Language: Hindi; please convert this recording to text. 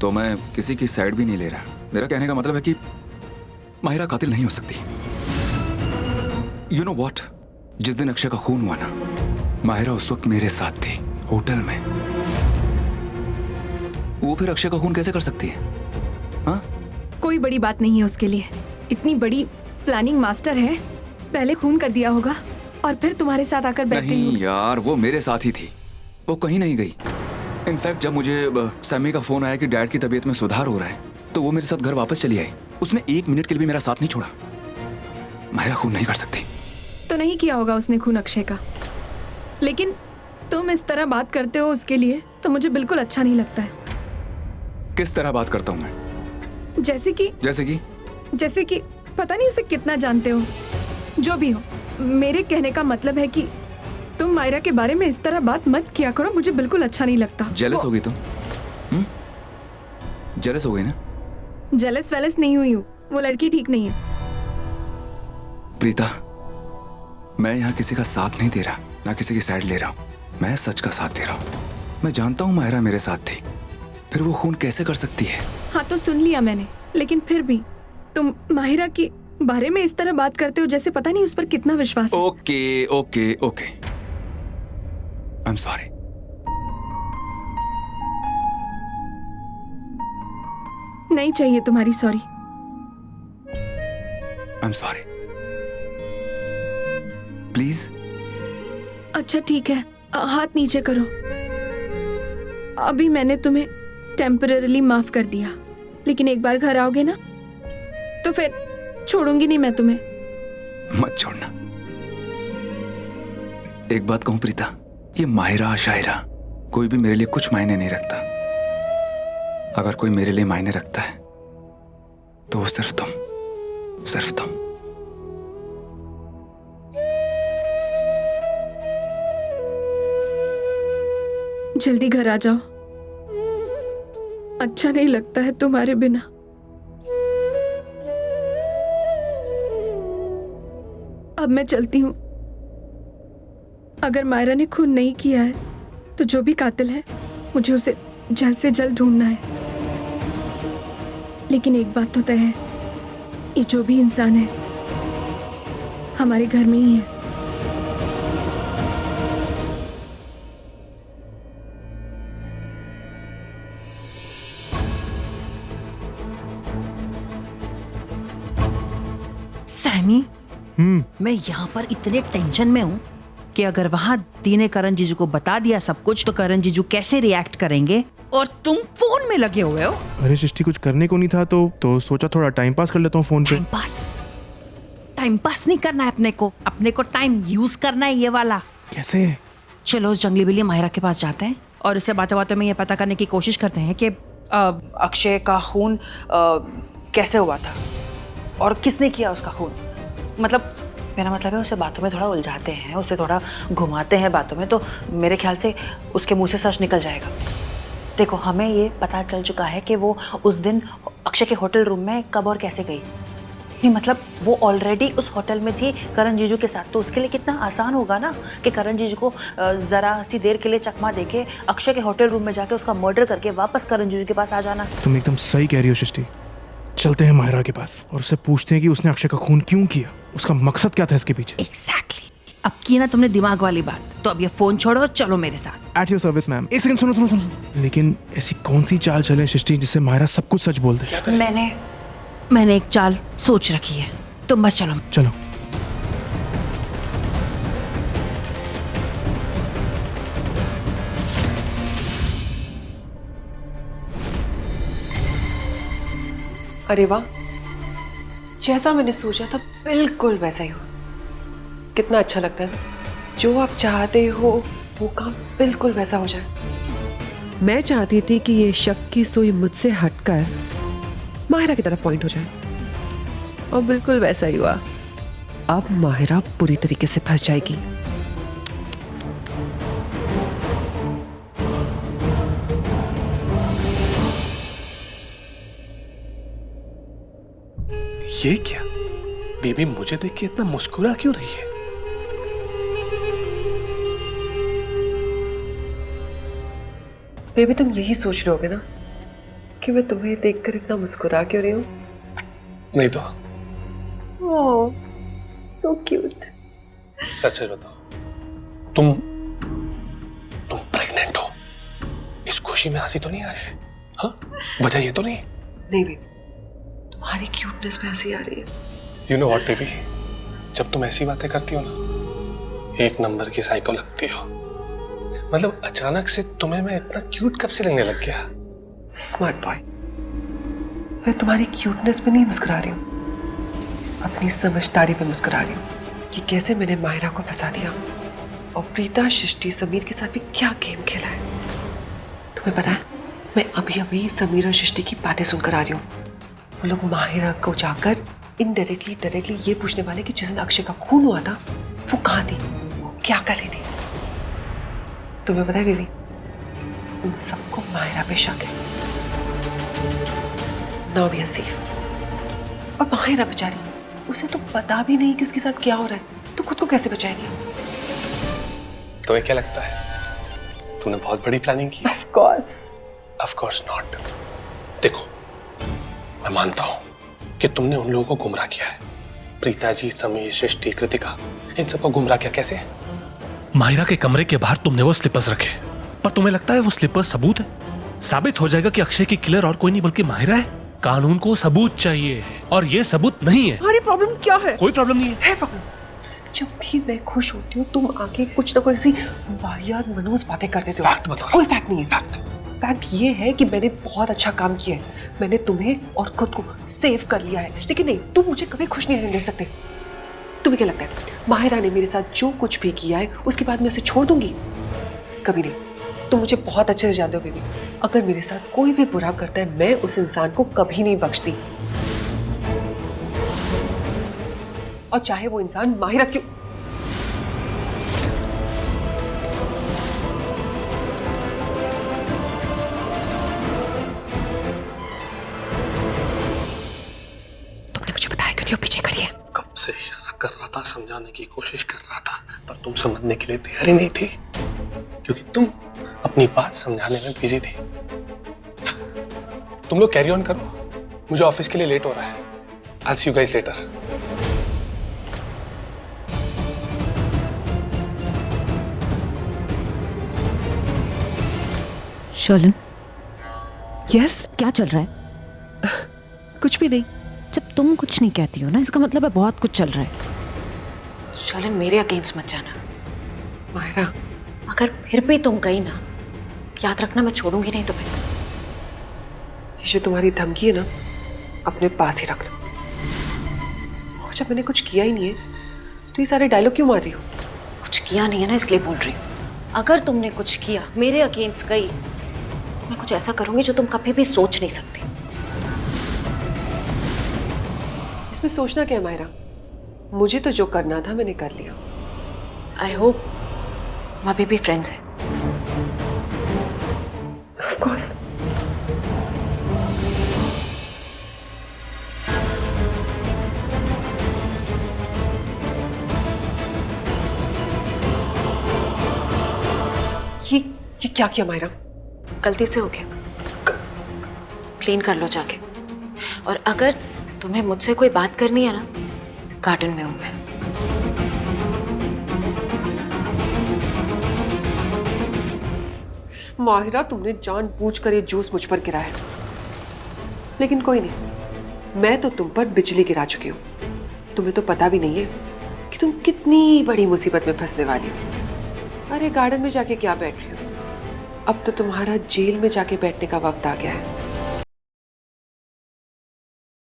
तो मैं किसी की साइड भी नहीं ले रहा। मेरा कहने का मतलब है कि माहिरा कातिल नहीं हो सकती। यू नो वॉट, जिस दिन अक्षय का खून हुआ ना, माहिरा उस वक्त मेरे साथ थी होटल में। वो फिर अक्षय का खून कैसे कर सकती है? हाँ, कोई बड़ी बात नहीं है उसके लिए। इतनी बड़ी प्लानिंग मास्टर है, पहले खून कर दिया होगा और फिर तुम्हारे साथ आकर बैठ गई नहीं होगी। यार, वो मेरे साथ ही थी, वो कहीं नहीं गई। इनफैक्ट जब मुझे सैमी का फोन आया कि डैड की तबीयत में सुधार हो रहा है, तो वो मेरे साथ घर वापस चली आई। उसने 1 मिनट के लिए भी मेरा साथ नहीं छोड़ा। माहिरा खून नहीं कर सकती। तो नहीं किया होगा उसने खून अक्षय का, लेकिन तुम इस तरह बात करते हो उसके लिए तो मुझे बिल्कुल अच्छा नहीं लगता है। किस तरह बात करता हूँ मैं? जैसे कि पता नहीं उसे कितना जानते हो। जो भी हो, मेरे कहने का मतलब है कि तुम मायरा के बारे में इस तरह बात मत किया करो, मुझे बिल्कुल अच्छा नहीं लगता। जेलस हो गई तुम? जेलस हो गई ना? जेलस वेलस नहीं हुई हूँ, वो लड़की ठीक नहीं है। प्रीता, मैं यहाँ किसी का साथ नहीं दे रहा, ना किसी की साइड ले रहा हूँ। मैं सच का साथ दे रहा हूँ। मैं जानता हूँ माहिरा मेरे साथ थी, फिर वो खून कैसे कर सकती है? हाँ तो सुन लिया मैंने, लेकिन फिर भी तुम माहिरा के बारे में इस तरह बात करते हो जैसे पता नहीं उस पर कितना विश्वास है। Okay okay okay, I am sorry. नहीं चाहिए तुम्हारी sorry. I am sorry, please. अच्छा ठीक है, हाथ नीचे करो। अभी मैंने तुम्हें टेम्पररीली माफ कर दिया, लेकिन एक बार घर आओगे ना तो फिर छोड़ूंगी नहीं मैं तुम्हें। मत छोड़ना। एक बात कहूं प्रीता, ये माहिरा शायरा कोई भी मेरे लिए कुछ मायने नहीं रखता। अगर कोई मेरे लिए मायने रखता है तो वो सिर्फ तुम, सिर्फ तुम। जल्दी घर आ जाओ, अच्छा नहीं लगता है तुम्हारे बिना। अब मैं चलती हूँ। अगर मायरा ने खून नहीं किया है तो जो भी कातिल है मुझे उसे जल्द से जल्द ढूंढना है। लेकिन एक बात तो तय है, ये जो भी इंसान है हमारे घर में ही है। सैमी, मैं यहाँ पर इतने टेंशन में हूँ कि अगर वहाँ दी ने करण जीजू को बता दिया सब कुछ तो करण जीजू कैसे रिएक्ट करेंगे, और तुम फोन में लगे हुए हो। अरे सृष्टि, कुछ करने को नहीं था तो सोचा थोड़ा टाइम पास कर लेता हूँ फोन पे। टाइम पास नहीं करना है अपने को टाइम यूज करना है, ये वाला। कैसे? चलो उस जंगली बिल्ली माहिरा के पास जाते हैं और उससे बातों बातों में ये पता करने की कोशिश करते हैं कि अक्षय का खून कैसे हुआ था और किसने किया उसका खून। मतलब मेरा मतलब है उसे बातों में थोड़ा उलझाते हैं, उसे थोड़ा घुमाते हैं बातों में, तो मेरे ख्याल से उसके मुंह से सच निकल जाएगा। देखो, हमें ये पता चल चुका है कि वो उस दिन अक्षय के होटल रूम में कब और कैसे गई। नहीं मतलब वो ऑलरेडी उस होटल में थी करण जीजू के साथ, तो उसके लिए कितना आसान होगा ना कि करण जीजू को जरा सी देर के लिए चकमा देके अक्षय के होटल रूम में जाके उसका मर्डर करके वापस करण जीजू के पास आ जाना। तुम एकदम सही कह रही हो सृष्टि। चलते हैं माहिरा के पास और उससे पूछते हैं कि उसने अक्षय का खून क्यों किया, उसका मकसद क्या था इसके पीछे। एग्जैक्टली। अब की ना तुमने दिमाग वाली बात, तो अब ये फोन छोड़ो और चलो मेरे साथ। At your service ma'am. एक सेकंड, सुनो। लेकिन ऐसी कौन सी चाल चले सृष्टि जिससे माहिरा सब कुछ सच बोल दे? मैंने एक चाल सोच रखी है, तुम बस चलो। अरे वाह, जैसा मैंने सोचा था बिल्कुल वैसा ही हो। कितना अच्छा लगता है, जो आप चाहते हो वो काम बिल्कुल वैसा हो जाए। मैं चाहती थी कि ये शक की सुई मुझसे हटकर माहिरा की तरफ पॉइंट हो जाए, और बिल्कुल वैसा ही हुआ। अब माहिरा पूरी तरीके से फंस जाएगी। ये क्या? बेबी मुझे देख के इतना मुस्कुरा क्यों रही है? बेबी तुम यही सोच रहे होगे ना कि मैं तुम्हें देखकर इतना मुस्कुरा क्यों रही हूँ? नहीं तो ओह, सो क्यूट। सच सच बताओ, तुम प्रेग्नेंट हो? इस खुशी में हंसी तो नहीं आ रही है? हाँ, वजह ये तो नहीं? नहीं बेबी, तुम्हारी क्यूटनेस में हंसी आ रही है। यू नो व्हाट बेबी, जब तुम ऐसी बातें करती हो ना, एक नंबर की साइको लगती हो। मतलब अचानक से तुम्हें मैं इतना क्यूट कब से लगने लग गया? स्मार्ट बॉय, मैं तुम्हारी क्यूटनेस पे नहीं मुस्कुरा रही हूँ, अपनी समझदारी पे मुस्कुरा रही हूँ कि कैसे मैंने माहिरा को फंसा दिया और प्रीता, सृष्टि, समीर के साथ भी क्या गेम खेला है। तुम्हें पता है, मैं अभी अभी समीर और सृष्टि की बातें सुनकर आ रही हूँ। वो लोग माहिरा को जाकर इनडायरेक्टली डायरेक्टली ये पूछने वाले कि जिस दिन अक्षय का खून हुआ था वो कहाँ थी, वो क्या कर रही थी। तुम्हें पता है बेबी, उन सबको माहिरा पे शक है। Now we are safe. और माहिरा बेचारी, उसे तो पता भी नहीं कि उसके साथ क्या हो रहा है, तो खुद को कैसे बचाएगी? तुम्हें क्या लगता है तुमने बहुत बड़ी प्लानिंग की? Of course. Of course not. देखो, मैं मानता हूं कि तुमने उन लोगों को गुमराह किया है। प्रीता जी, समीर, सृष्टि, कृतिका, इन सबको गुमराह किया। कैसे? माहिरा के कमरे के बाहर तुमने वो स्लीपर्स रखे, पर तुम्हें लगता है वो स्लीपर्स सबूत है? साबित हो जाएगा कि अक्षय की किलर और कोई नहीं बल्कि माहिरा है। कानून को सबूत चाहिए और ये सबूत नहीं है। तुम्हारी प्रॉब्लम क्या है? कोई प्रॉब्लम नहीं है। प्रॉब्लम? जब भी मैं खुश होती हूँ तुम आके कुछ ना कुछ ऐसी वाहियात मनहूस बातें कर देते हो। फैक्ट बताओ। कोई फैक्ट नहीं है। फैक्ट ये है कि मैंने बहुत अच्छा काम किया है। मैंने तुम्हें और खुद को सेव कर लिया है, लेकिन नहीं, तुम मुझे कभी खुश नहीं रहने दे सकते। तुम्हें क्या लगता है माहिरा ने मेरे साथ जो कुछ भी किया है उसके बाद मैं उसे छोड़ दूंगी? कभी नहीं। तुम मुझे बहुत अच्छे से जानते हो बेबी, अगर मेरे साथ कोई भी बुरा करता है मैं उस इंसान को कभी नहीं बख्शती, और चाहे वो इंसान माहिरा क्यों। तुमने मुझे बताया क्यों नहीं वो पीछे खड़ी है? कब से इशारा कर रहा था, समझाने की कोशिश कर रहा था, पर तुम समझने के लिए तैयार ही नहीं थी, क्योंकि तुम अपनी बात समझाने में बिजी थी। तुम लोग कैरी ऑन करो, मुझे ऑफिस के लिए लेट हो रहा है। I'll see you guys later. Sherlyn, yes? क्या चल रहा है? कुछ भी नहीं। जब तुम कुछ नहीं कहती हो ना, इसका मतलब है बहुत कुछ चल रहा है। शर्लिन, मेरे अगेंस्ट मत जाना। माहिरा, अगर फिर भी तुम गई ना, याद रखना मैं छोड़ूंगी नहीं तुम्हें। ये जो तुम्हारी धमकी है ना, अपने पास ही रखना। और जब मैंने कुछ किया ही नहीं है तो ये सारे डायलॉग क्यों मार रही हो? कुछ किया नहीं है ना, इसलिए बोल रही हूँ। अगर तुमने कुछ किया, मेरे अगेंस्ट गई, मैं कुछ ऐसा करूंगी जो तुम कभी भी सोच नहीं सकती। इसमें सोचना क्या है माहिरा? मुझे तो जो करना था मैंने कर लिया। आई होप हम अभी भी फ्रेंड्स हैं। Of course. ये क्या किया माहिरा? गलती से हो गया, क्लीन कर लो जाके। और अगर तुम्हें मुझसे कोई बात करनी है ना, गार्डन में हूं मैं। माहिरा, तुमने जानबूझकर ये जूस मुझ पर गिराया है, लेकिन कोई नहीं, मैं तो तुम पर बिजली गिरा चुकी हूँ। तुम्हें तो पता भी नहीं है कि तुम कितनी बड़ी मुसीबत में फंसने वाली हो। अरे गार्डन में जाके क्या बैठ रही हो? अब तो तुम्हारा जेल में जाके बैठने का वक्त आ गया है।